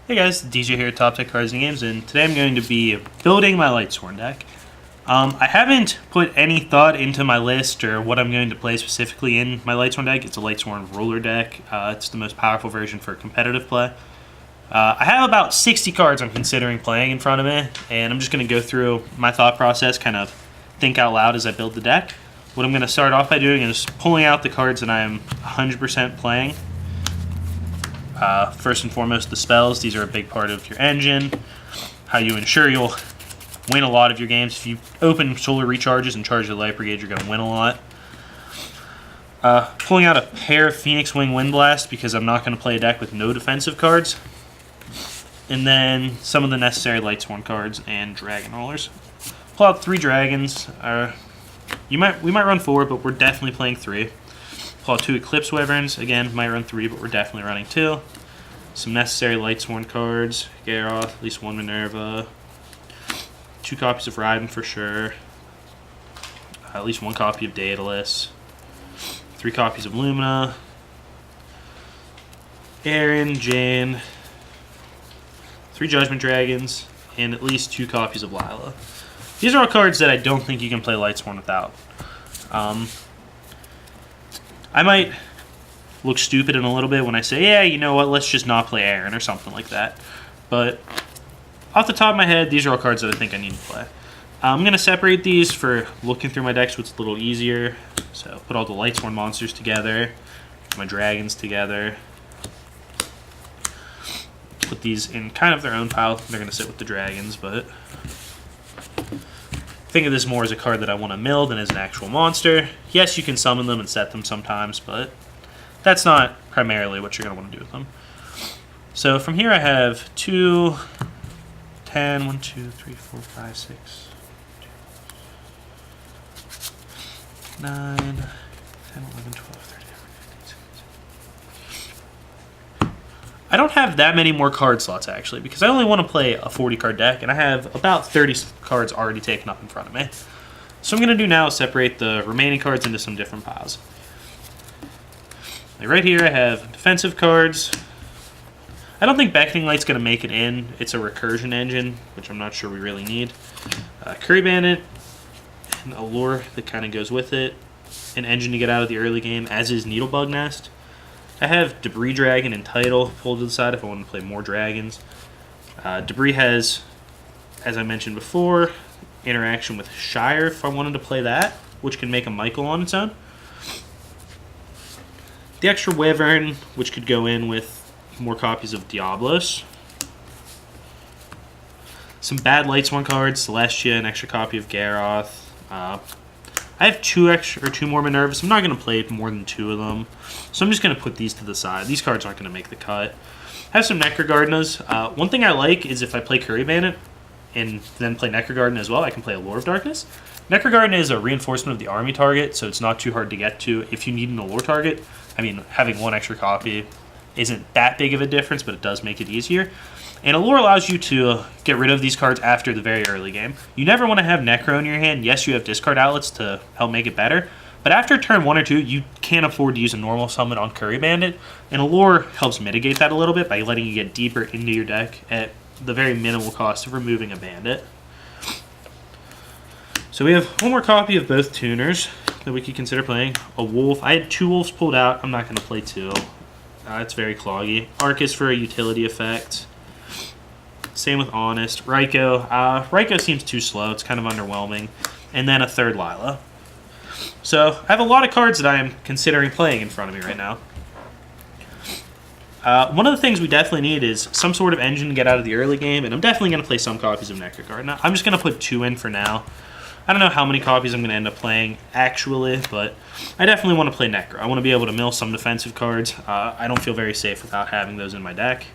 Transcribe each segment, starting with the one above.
Hey guys, DJ here at Top Tech Cards and Games, and today I'm going to be building my Lightsworn deck. I haven't put any thought into my list or what I'm going to play specifically in my Lightsworn deck. It's a Lightsworn roller deck. It's the most powerful version for competitive play. I have about 60 cards I'm considering playing in front of me, and I'm just going to go through my thought process, kind of think out loud as I build the deck. What I'm going to start off by doing is pulling out the cards that I'm 100% playing. First and foremost, the spells. These are a big part of your engine, how you ensure you'll win a lot of your games. If you open solar recharges and charge the Light Brigade, you're going to win a lot. Pulling out a pair of Phoenix Wing Wind Blast because I'm not going to play a deck with no defensive cards. And then some of the necessary Lightsworn cards and Dragon Rollers. Pull out 3 dragons. We might run 4, but we're definitely playing 3. Pull out 2 Eclipse Wyverns. Again, might run 3, but we're definitely running 2. Some necessary Lightsworn cards. Garroth, at least 1 Minerva. 2 copies of Raiden for sure. At least 1 copy of Daedalus. 3 copies of Lumina. Aaron, Jane. 3 Judgment Dragons. And at least 2 copies of Lila. These are all cards that I don't think you can play Lightsworn without. I might look stupid in a little bit when I say, yeah, you know what, let's just not play Aaron or something like that. But off the top of my head, these are all cards that I think I need to play. I'm going to separate these for looking through my deck so it's a little easier. So put all the Lightsworn monsters together, my dragons together. Put these in kind of their own pile. They're going to sit with the dragons, but think of this more as a card that I want to mill than as an actual monster. Yes, you can summon them and set them sometimes, but that's not primarily what you're going to want to do with them. So from here I have 2, 10, 1, 2, 3, 4, 5, 6, 9, 10, 11, 12, 13, 14. I don't have that many more card slots, actually, because I only want to play a 40-card deck, and I have about 30 cards already taken up in front of me. So what I'm going to do now is separate the remaining cards into some different piles. Like right here, I have defensive cards. I don't think Beckoning Light's going to make it in. It's a recursion engine, which I'm not sure we really need. Curry Bandit, and a lure that kind of goes with it. An engine to get out of the early game, as is Needlebug Nest. I have Debris Dragon and Title pulled to the side if I want to play more dragons. Debris has, as I mentioned before, interaction with Shire if I wanted to play that, which can make a Michael on its own. The extra Wyvern, which could go in with more copies of Diablos. Some bad Lightsworn cards, Celestia, an extra copy of Garroth. I have 2 more Minervas. I'm not going to play more than 2 of them. So I'm just going to put these to the side. These cards aren't going to make the cut. I have some Necrogardenas. One thing I like is if I play Curry Bandit and then play Necrogarden as well, I can play a Allure of Darkness. Necrogarden is a reinforcement of the army target, so it's not too hard to get to if you need an Allure target. I mean, having 1 extra copy isn't that big of a difference, but it does make it easier. And Allure allows you to get rid of these cards after the very early game. You never want to have Necro in your hand. Yes, you have discard outlets to help make it better, but after turn 1 or 2, you can't afford to use a normal summon on Curry Bandit, and Allure helps mitigate that a little bit by letting you get deeper into your deck at the very minimal cost of removing a Bandit. So we have 1 more copy of both tuners that we could consider playing. A Wolf. I had 2 Wolves pulled out. I'm not going to play 2. It's very cloggy. Arcus for a utility effect. Same with Honest. Raikou. Raikou seems too slow. It's kind of underwhelming. And then a 3rd Lila. So I have a lot of cards that I am considering playing in front of me right now. One of the things we definitely need is some sort of engine to get out of the early game, and I'm definitely going to play some copies of Necrogarden. I'm just going to put 2 in for now. I don't know how many copies I'm going to end up playing actually, but I definitely want to play Necro. I want to be able to mill some defensive cards. I don't feel very safe without having those in my deck.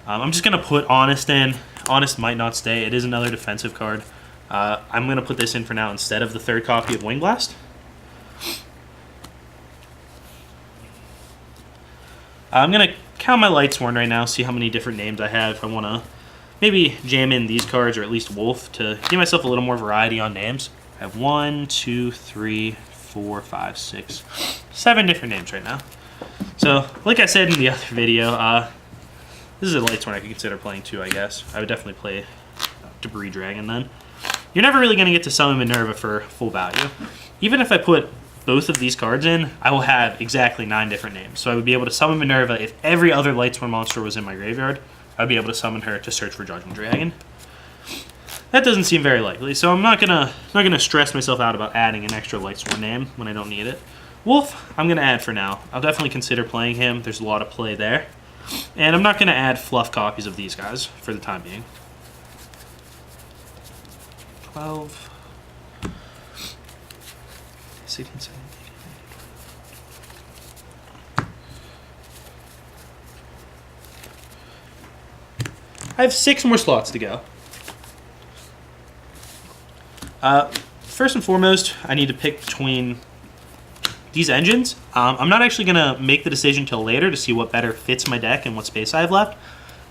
I'm just going to put Honest in. Honest might not stay. It is another defensive card. I'm going to put this in for now instead of the 3rd copy of Wing Blast. I'm going to count my Lightsworn right now, see how many different names I have. If I want to maybe jam in these cards or at least Wolf to give myself a little more variety on names. I have 1, 2, 3, 4, 5, 6, 7 different names right now. So, like I said in the other video, This is a Lightsworn I could consider playing too, I guess. I would definitely play Debris Dragon then. You're never really going to get to summon Minerva for full value. Even if I put both of these cards in, I will have exactly 9 different names. So I would be able to summon Minerva if every other Lightsworn monster was in my graveyard. I would be able to summon her to search for Judgment Dragon. That doesn't seem very likely, so I'm not gonna stress myself out about adding an extra Lightsworn name when I don't need it. Wolf, I'm gonna add for now. I'll definitely consider playing him. There's a lot of play there. And I'm not gonna add fluff copies of these guys for the time being. 12, 16, 17. I have 6 more slots to go. First and foremost, I need to pick between these engines. I'm not actually going to make the decision till later to see what better fits my deck and what space I have left.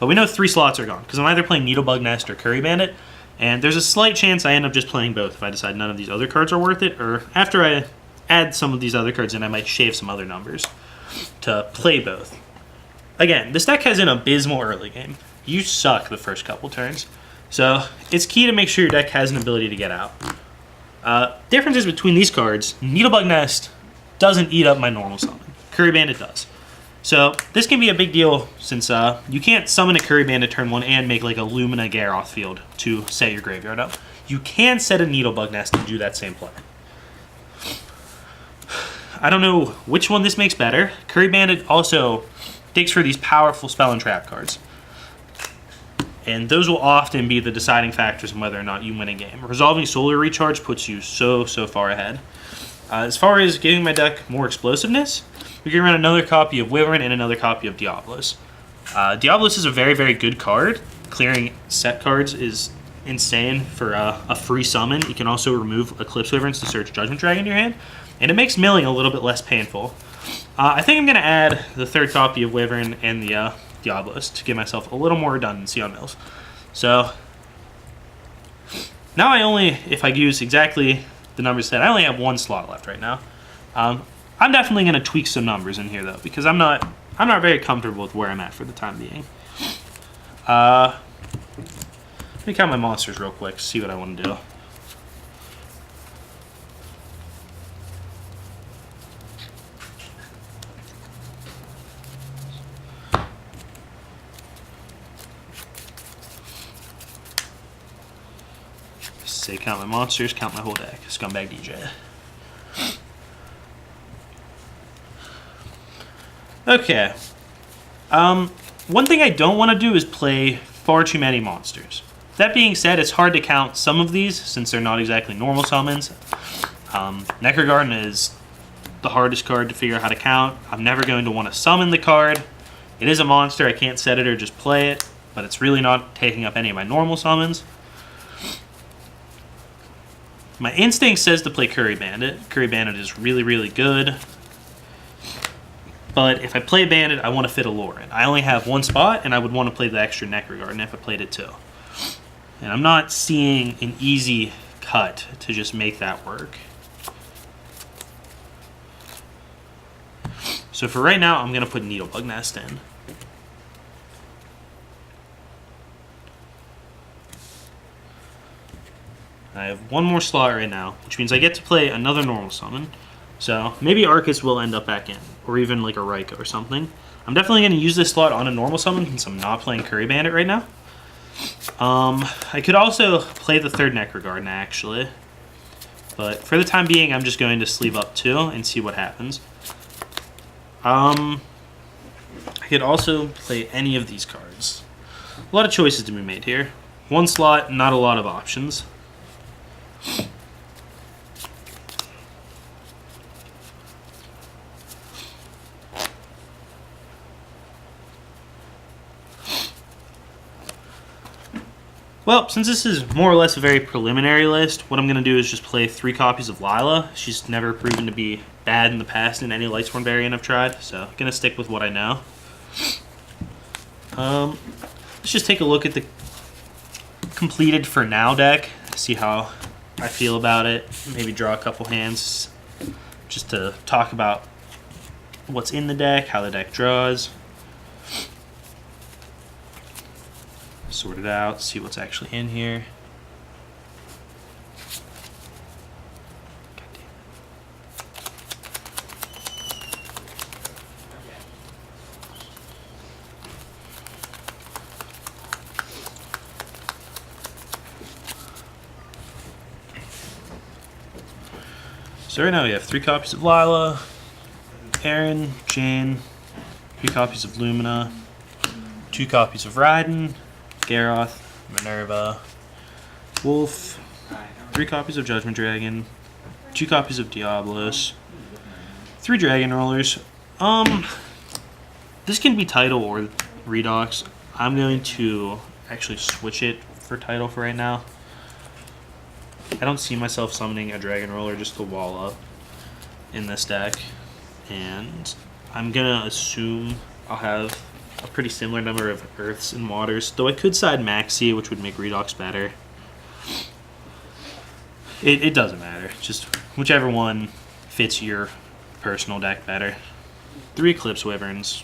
But we know 3 slots are gone, because I'm either playing Needlebug Nest or Curry Bandit. And there's a slight chance I end up just playing both if I decide none of these other cards are worth it. Or after I add some of these other cards in, I might shave some other numbers to play both. Again, this deck has an abysmal early game. You suck the first couple turns. So it's key to make sure your deck has an ability to get out. Differences between these cards, Needlebug Nest doesn't eat up my normal summon. Curry Bandit does. So this can be a big deal since you can't summon a Curry Bandit turn 1 and make like a Lumina Garroth field to set your graveyard up. You can set a Needlebug Nest and do that same play. I don't know which one this makes better. Curry Bandit also digs for these powerful spell and trap cards. And those will often be the deciding factors in whether or not you win a game. Resolving Solar Recharge puts you so far ahead. As far as giving my deck more explosiveness, we can run another copy of Wyvern and another copy of Diablos. Diablos is a very good card. Clearing set cards is insane for a free summon. You can also remove Eclipse Wyverns to search Judgment Dragon in your hand. And it makes milling a little bit less painful. I think I'm going to add the 3rd copy of Wyvern and the Diablos to give myself a little more redundancy on mills. So now I only, if I use exactly the numbers said, I only have 1 slot left right now. I'm definitely going to tweak some numbers in here though, because I'm not very comfortable with where I'm at for the time being. Let me count my monsters real quick, see what I want to do. Say count my monsters, count my whole deck. Scumbag DJ. Okay. One thing I don't want to do is play far too many monsters. That being said, it's hard to count some of these since they're not exactly normal summons. Necrogarden is the hardest card to figure out how to count. I'm never going to want to summon the card. It is a monster, I can't set it or just play it, but it's really not taking up any of my normal summons. My instinct says to play Curry Bandit. Curry Bandit is really good. But if I play Bandit, I want to fit a lore in. I only have 1 spot, and I would want to play the extra Necrogarden if I played it too. And I'm not seeing an easy cut to just make that work. So for right now, I'm going to put Needlebug Nest in. I have 1 more slot right now, which means I get to play another normal summon. So maybe Arcus will end up back in, or even like a Raikou or something. I'm definitely going to use this slot on a normal summon since I'm not playing Curry Bandit right now. I could also play the 3rd Necrogarden actually, but for the time being I'm just going to sleeve up 2 and see what happens. I could also play any of these cards. A lot of choices to be made here. 1 slot, not a lot of options. Well, since this is more or less a very preliminary list, what I'm going to do is just play 3 copies of Lila. She's never proven to be bad in the past in any Lightsworn variant I've tried, so I'm going to stick with what I know. Let's just take a look at the completed for now deck, see how I feel about it. Maybe draw a couple hands just to talk about what's in the deck, how the deck draws. sort it out, see what's actually in here. So right now we have 3 copies of Lila, Aaron, Jane, 3 copies of Lumina, 2 copies of Raiden, Garroth, Minerva, Wolf, 3 copies of Judgment Dragon, 2 copies of Diablos, 3 Dragon Rollers. This can be Title or Redux. I'm going to actually switch it for Title for right now. I don't see myself summoning a Dragon Roller just to wall up in this deck, and I'm gonna assume I'll have a pretty similar number of Earths and Waters, though I could side Maxi, which would make Redux better. It doesn't matter, just whichever one fits your personal deck better. 3 Eclipse Wyverns,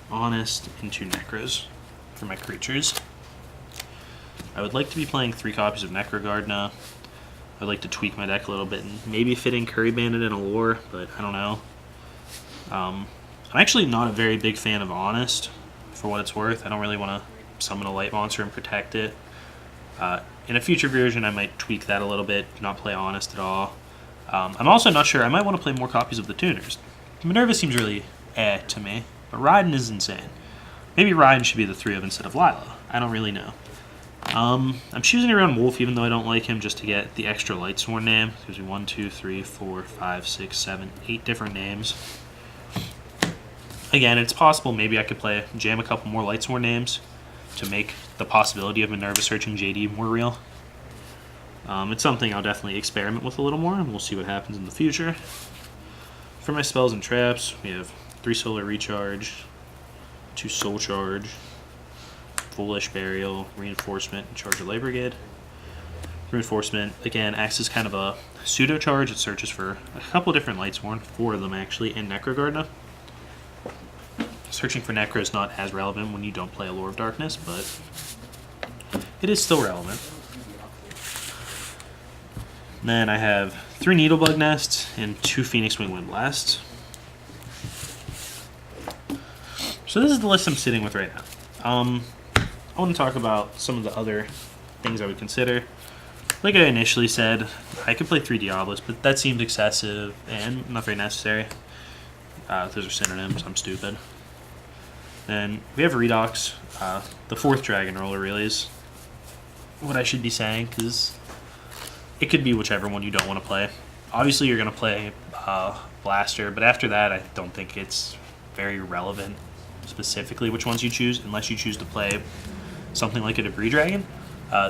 Honest, and 2 Necros for my creatures. I would like to be playing 3 copies of Necrogardna. I'd like to tweak my deck a little bit and maybe fit in Curry Bandit and Allure, but I don't know. I'm actually not a very big fan of Honest, for what it's worth. I don't really want to summon a light monster and protect it. In a future version, I might tweak that a little bit, not play Honest at all. I'm also not sure. I might want to play more copies of the Tuners. Minerva seems really to me, but Raiden is insane. Maybe Raiden should be the 3 of instead of Lila. I don't really know. I'm choosing around Wolf, even though I don't like him, just to get the extra Lightsworn name. It gives me 1, 2, 3, 4, 5, 6, 7, 8 different names. Again, it's possible maybe I could jam a couple more Lightsworn names to make the possibility of Minerva searching JD more real. It's something I'll definitely experiment with a little more, and we'll see what happens in the future. For my spells and traps, we have 3 Solar Recharge, 2 Soul Charge, Foolish Burial, Reinforcement, and Charge of Light Brigade. Reinforcement, again, acts as kind of a pseudo charge. It searches for a couple different Lightsworn, 4 of them actually, and Necrogardna. Searching for Necro is not as relevant when you don't play Allure of Darkness, but it is still relevant. Then I have 3 Needlebug Nests and 2 Phoenix Wing Wind Blasts. So this is the list I'm sitting with right now. I want to talk about some of the other things I would consider. Like I initially said, I could play 3 Diablos, but that seems excessive and not very necessary. Those are synonyms, I'm stupid. Then we have Redux. The 4th Dragon Roller really is what I should be saying, because it could be whichever one you don't want to play. Obviously you're going to play Blaster, but after that I don't think it's very relevant specifically which ones you choose, unless you choose to play something like a Debris Dragon.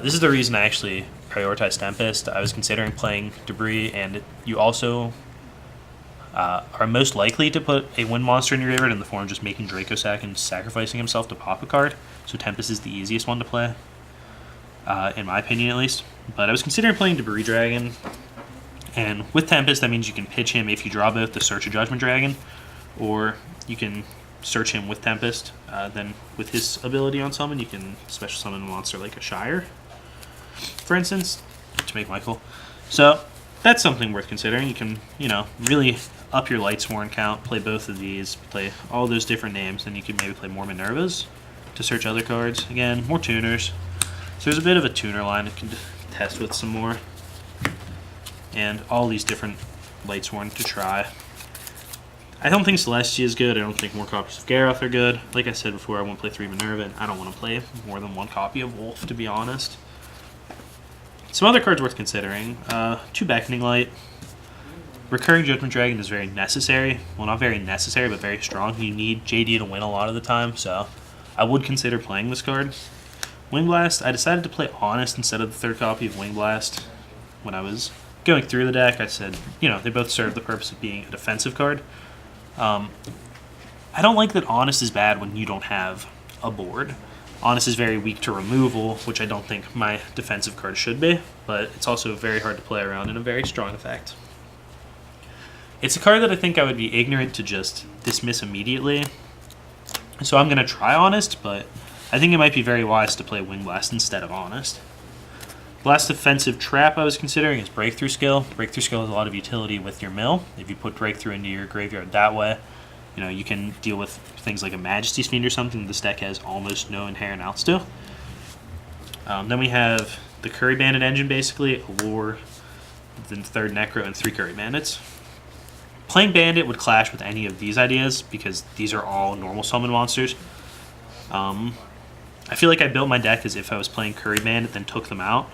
This is the reason I actually prioritized Tempest. I was considering playing Debris, and you also are most likely to put a wind monster in your graveyard in the form of just making Draco Sack and sacrificing himself to pop a card. So Tempest is the easiest one to play, in my opinion at least. But I was considering playing Debris Dragon, and with Tempest that means you can pitch him if you draw both to search a Judgment Dragon, or you can search him with Tempest. Then with his ability on summon, you can special summon a monster like a Shire, for instance, to make Michael. So that's something worth considering. You can, really up your Lightsworn count, play both of these, play all those different names, and you can maybe play more Minervas to search other cards. Again, more tuners. So there's a bit of a tuner line I can test with some more. And all these different Lightsworn to try. I don't think Celestia is good. I don't think more copies of Garroth are good. Like I said before, I won't play 3 Minerva, and I don't want to play more than 1 copy of Wolf, to be honest. Some other cards worth considering. 2 Beckoning Light. Recurring Judgment Dragon is very necessary. Well, not very necessary, but very strong. You need JD to win a lot of the time, so I would consider playing this card. Wing Blast, I decided to play Honest instead of the 3rd copy of Wing Blast. When I was going through the deck, I said, they both serve the purpose of being a defensive card. I don't like that Honest is bad when you don't have a board. Honest is very weak to removal, which I don't think my defensive card should be, but it's also very hard to play around in a very strong effect. It's a card that I think I would be ignorant to just dismiss immediately, so I'm going to try Honest, but I think it might be very wise to play Wing Blast instead of Honest. The last defensive trap I was considering is Breakthrough Skill. Breakthrough Skill has a lot of utility with your mill. If you put Breakthrough into your graveyard that way, you know, you can deal with things like a Majesty's Fiend or something this deck has almost no inherent outs to. Then we have the Curry Bandit engine, basically, a Lure, then 3rd Necro, and 3 Curry Bandits. Playing Bandit would clash with any of these ideas because these are all normal summon monsters. I feel like I built my deck as if I was playing Curry Bandit, then took them out.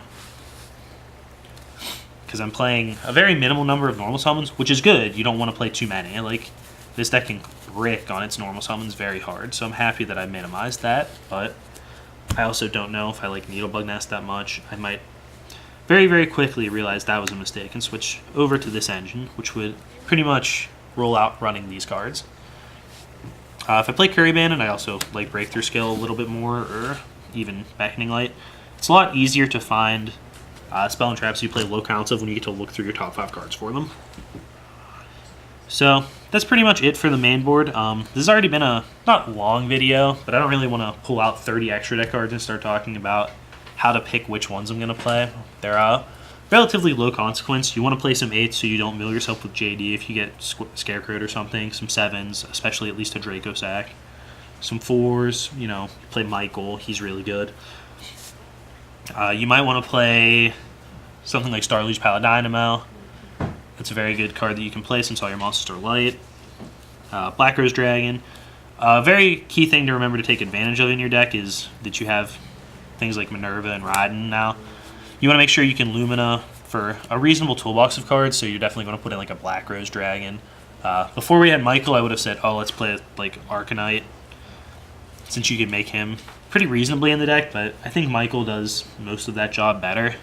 Because I'm playing a very minimal number of normal summons, which is good. You don't want to play too many. Like, this deck can brick on its normal summons very hard, so I'm happy that I minimized that, but I also don't know if I like Needlebug Nest that much. I might very, very quickly realize that was a mistake and switch over to this engine, which would pretty much roll out running these cards. If I play Curry Bandit, I also like Breakthrough Skill a little bit more, or even Beckoning Light. It's a lot easier to find spell and traps you play low counts of when you get to look through your top 5 cards for them. So that's pretty much it for the main board. This has already been a not long video, but I don't really want to pull out 30 extra deck cards and start talking about how to pick which ones I'm going to play. They're relatively low consequence. You want to play some 8s so you don't mill yourself with JD if you get Scarecrowed or something. Some 7s, especially at least a Draco Sack. Some 4s, you know, play Michael. He's really good. You might want to play something like Starliege Paladinamo. It's a very good card that you can play since all your monsters are light. Black Rose Dragon. A very key thing to remember to take advantage of in your deck is that you have things like Minerva and Raiden now. You want to make sure you can Lumina for a reasonable toolbox of cards, so you're definitely going to put in like a Black Rose Dragon. Before we had Michael, I would have said, oh, let's play like Arcanite, since you can make him pretty reasonably in the deck, but I think Michael does most of that job better.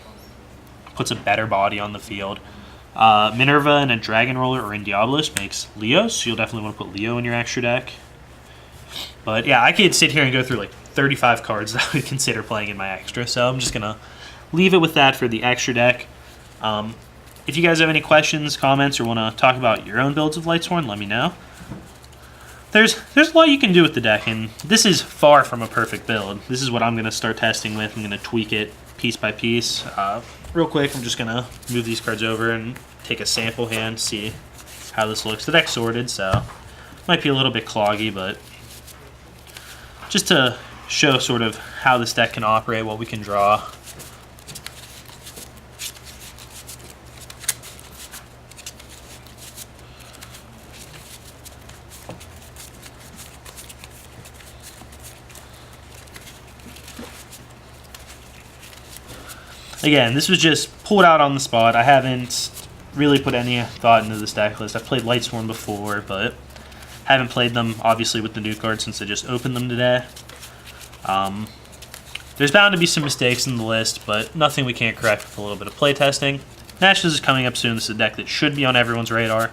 Puts a better body on the field. Minerva and a Dragon Roller or in Diablos makes Leo, so you'll definitely want to put Leo in your extra deck. But yeah, I could sit here and go through like 35 cards that I would consider playing in my extra, so I'm just going to leave it with that for the extra deck. If you guys have any questions, comments, or want to talk about your own builds of Lightsworn, let me know. There's a lot you can do with the deck, and this is far from a perfect build. This is what I'm going to start testing with. I'm going to tweak it piece by piece. Real quick, I'm just going to move these cards over and take a sample hand, see how this looks. The deck's sorted, so might be a little bit cloggy, but just to show sort of how this deck can operate, what we can draw. Again, this was just pulled out on the spot. I haven't really put any thought into this deck list. I've played Lightsworn before, but haven't played them, obviously, with the new cards since I just opened them today. There's bound to be some mistakes in the list, but nothing we can't correct with a little bit of playtesting. Nationals is coming up soon. This is a deck that should be on everyone's radar.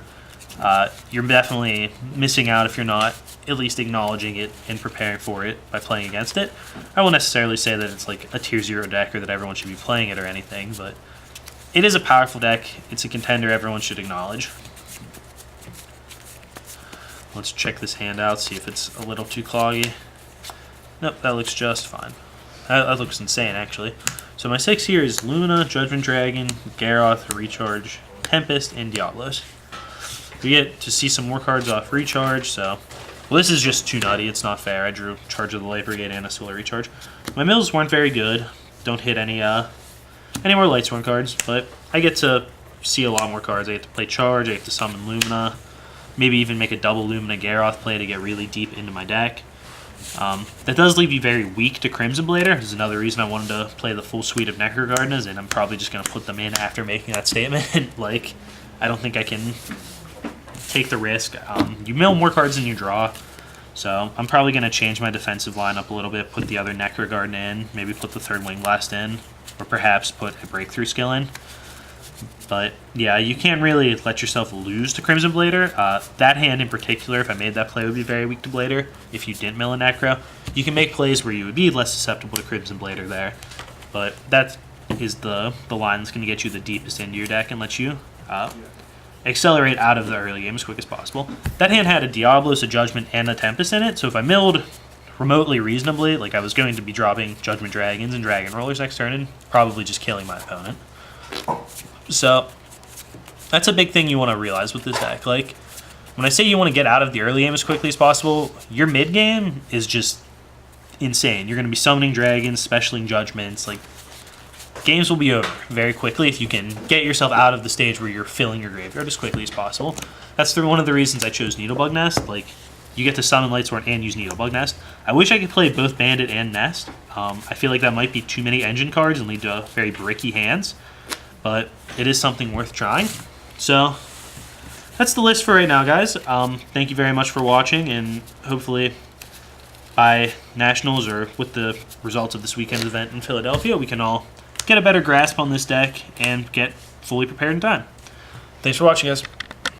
You're definitely missing out if you're not at least acknowledging it and preparing for it by playing against it. I won't necessarily say that it's like a tier 0 deck or that everyone should be playing it or anything, but it is a powerful deck. It's a contender everyone should acknowledge. Let's check this hand out, see if it's a little too cloggy. Nope, that looks just fine. That looks insane, actually. So my 6 here is Luna, Judgment Dragon, Garroth, Recharge, Tempest, and Diablos. We get to see some more cards off Recharge, so... Well, this is just too nutty. It's not fair. I drew Charge of the Light Brigade and a Solar Recharge. My mills weren't very good. Don't hit any more Lightsworn cards, but I get to see a lot more cards. I get to play Charge, I get to summon Lumina, maybe even make a double Lumina Garroth play to get really deep into my deck. That does leave you very weak to Crimson Blader. This is another reason I wanted to play the full suite of Necrogardenas, and I'm probably just going to put them in after making that statement. Like, I don't think I can take the risk. You mill more cards than you draw, so I'm probably going to change my defensive lineup a little bit, put the other Necrogarden in, maybe put the 3rd Wing Blast in, or perhaps put a Breakthrough Skill in. But yeah, you can't really let yourself lose to Crimson Blader. That hand in particular, if I made that play, would be very weak to Blader. If you didn't mill a Necro, you can make plays where you would be less susceptible to Crimson Blader there. But that is the line that's going to get you the deepest into your deck and let you accelerate out of the early game as quick as possible. That hand had a Diablos, a Judgment, and a Tempest in it, so if I milled remotely reasonably, like I was going to be dropping Judgment Dragons and Dragon Rollers next turn and probably just killing my opponent. So that's a big thing you want to realize with this deck. Like, when I say you want to get out of the early game as quickly as possible, your mid game is just insane. You're going to be summoning dragons, specialing judgments. Like, games will be over very quickly if you can get yourself out of the stage where you're filling your graveyard as quickly as possible. That's one of the reasons I chose Needlebug Nest. Like, you get to summon Lightsworn and use Needlebug Nest. I wish I could play both Bandit and Nest. I feel like that might be too many engine cards and lead to very bricky hands, but it is something worth trying. So that's the list for right now, guys. Thank you very much for watching, and hopefully by Nationals or with the results of this weekend's event in Philadelphia, we can all get a better grasp on this deck and get fully prepared in time. Thanks for watching, guys.